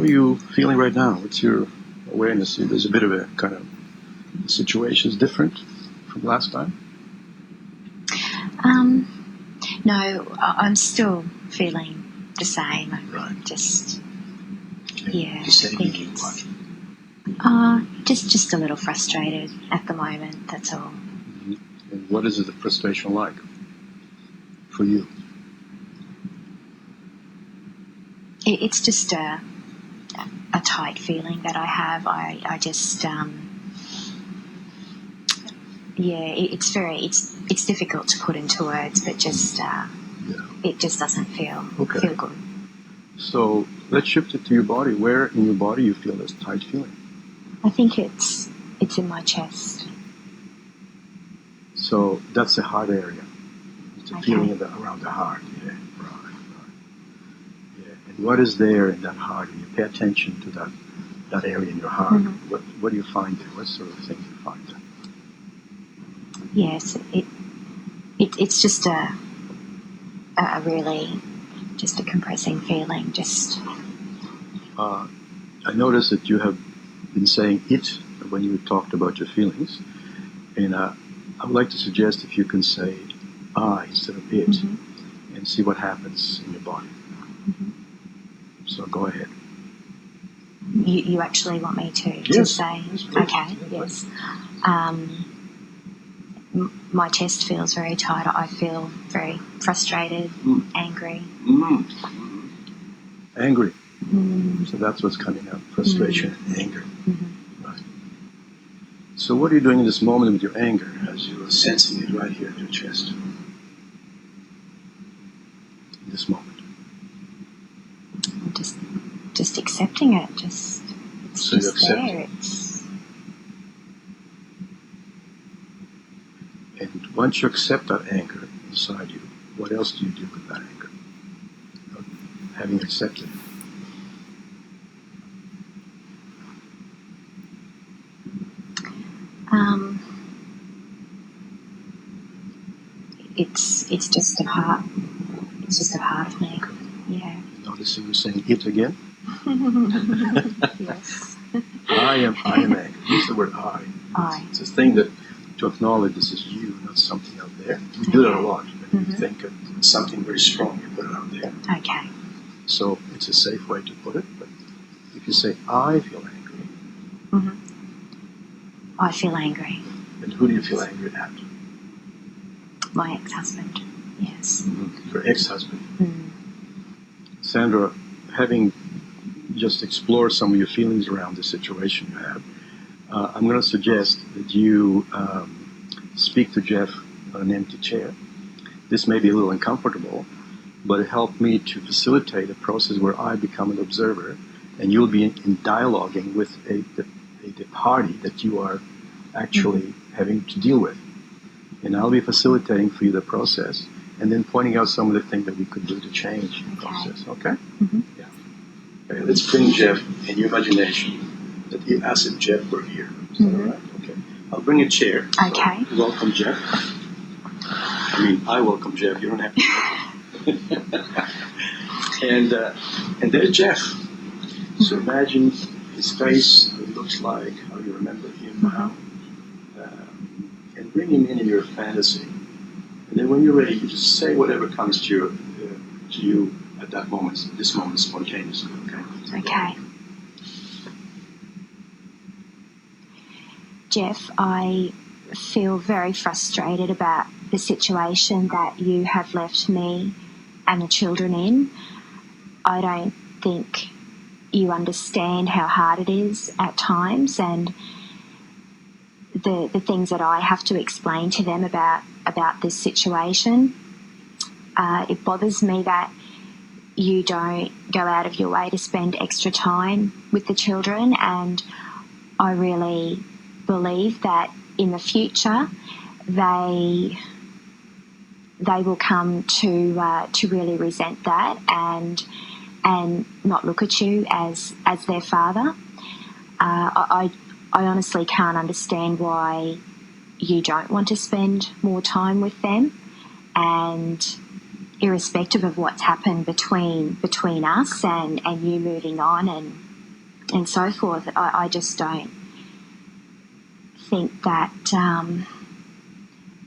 What are you feeling right now? What's your awareness? There's a bit of a kind of situation is different from last time? No, I'm still feeling the same. Right. Just, Okay. yeah. The same I think meaning it's, what? just a little frustrated at the moment, that's all. Mm-hmm. And what is the frustration like for you? It's just a tight feeling that I have. I just, it's difficult to put into words, but just, it just doesn't feel good. So let's shift it to your body. Where in your body you feel this tight feeling? I think it's in my chest. So that's the heart area. It's a Okay. feeling around the heart. Yeah, right. Yeah. And what is there in that heart? When you pay attention to that area in your heart, Mm-hmm. what do you find there? What sort of things do you find there? Yes, it's just a really just a compressing feeling. Just I noticed that you have been saying it when you talked about your feelings, and I would like to suggest if you can say I instead of it, and see what happens in your body. So go ahead. You actually want me to Yes. say? Yes, please. Okay. Yes. My chest feels very tight. I feel very frustrated, angry. Angry. So that's what's coming out. Frustration and anger. Right. So what are you doing in this moment with your anger as you are sensing it right here in your chest? In this moment. I'm just accepting it. It's So you just accept there. it. And once you accept that anger inside you, what else do you do with that anger? Having accepted it. It's just a part. It's just a part of me. Yeah. Noticing you're saying it again? Yes. I am angry. Use the word I. I. It's a thing that to acknowledge this is you, not something out there. We do that a lot. When you think of something very strong, you put it out there. Okay. So it's a safe way to put it. But if you say, I feel angry. I feel angry. And who do you feel angry at? My ex-husband. Yes. Your ex-husband. Sandra, having just explored some of your feelings around the situation you have, I'm going to suggest that you speak to Jeff on an empty chair. This may be a little uncomfortable, but it helped me to facilitate a process where I become an observer, and you'll be in dialoguing with the party that you are actually having to deal with. And I'll be facilitating for you the process, and then pointing out some of the things that we could do to change the process. Okay? Yeah. Okay, let's bring Jeff in your imagination that you asked if Jeff were here. Is that all right? Okay. I'll bring a chair. Okay. So welcome, Jeff. I welcome Jeff. You don't have to. And there's Jeff. So imagine his face, how he looks like, how you remember him now. And bring him in your fantasy. And then when you're ready, you just say whatever comes to you at that moment, this moment, spontaneously. Okay? Okay. Jeff, I feel very frustrated about the situation that you have left me and the children in. I don't think you understand how hard it is at times, and the things that I have to explain to them about this situation. It bothers me that you don't go out of your way to spend extra time with the children, and I really believe that in the future they will come to really resent that and not look at you as their father. I honestly can't understand why you don't want to spend more time with them, and irrespective of what's happened between us and you moving on and and so forth. I just don't think that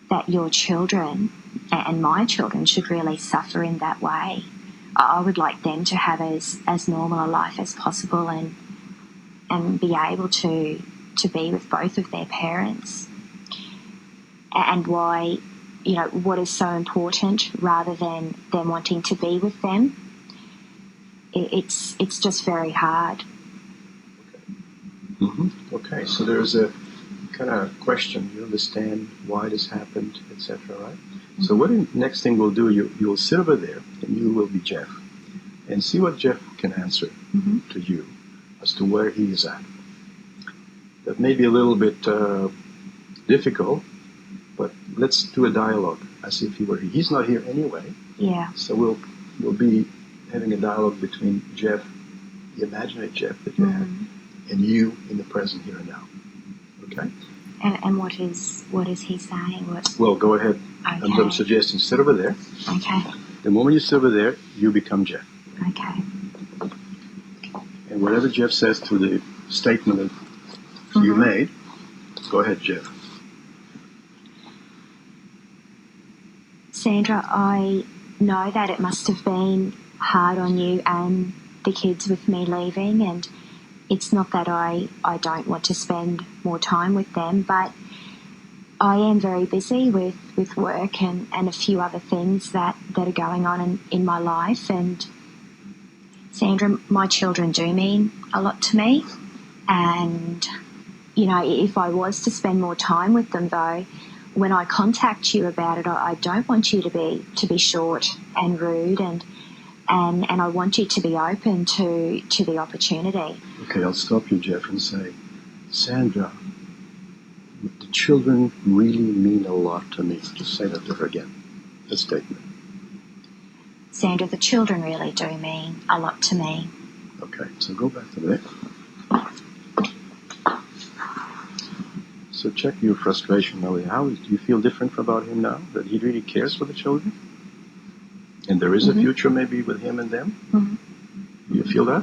that your children and my children should really suffer in that way. I would like them to have as normal a life as possible and be able to be with both of their parents. And why, what is so important rather than them wanting to be with them. It's just very hard. Mm-hmm. Okay, so there's a kind of question. You understand why this happened, etc., right? Mm-hmm. So what next thing we'll do, you'll sit over there and you will be Jeff and see what Jeff can answer to you as to where he is at. That may be a little bit difficult, but let's do a dialogue as if he were here. He's not here anyway. Yeah. So we'll be having a dialogue between Jeff, the imaginary Jeff that you have, and you in the present here and now. Okay? And what is he saying? Well, go ahead. Okay. I'm suggesting sit over there. Okay. The moment you sit over there, you become Jeff. Okay. And whatever Jeff says to the statement that you made, go ahead, Jeff. Sandra, I know that it must have been hard on you and the kids with me leaving, and it's not that I don't want to spend more time with them, but I am very busy with work and a few other things that are going on in my life. And Sandra, my children do mean a lot to me. And, if I was to spend more time with them, though, when I contact you about it, I don't want you to be short and rude, and I want you to be open to the opportunity. Okay, I'll stop you, Jeff, and say, Sandra, the children really mean a lot to me. Just say that to her again, the statement. Sandra, the children really do mean a lot to me. Okay, so go back to that. So check your frustration, Melly. Do you feel different about him now? That he really cares for the children? And there is a future maybe with him and them? Do you feel that?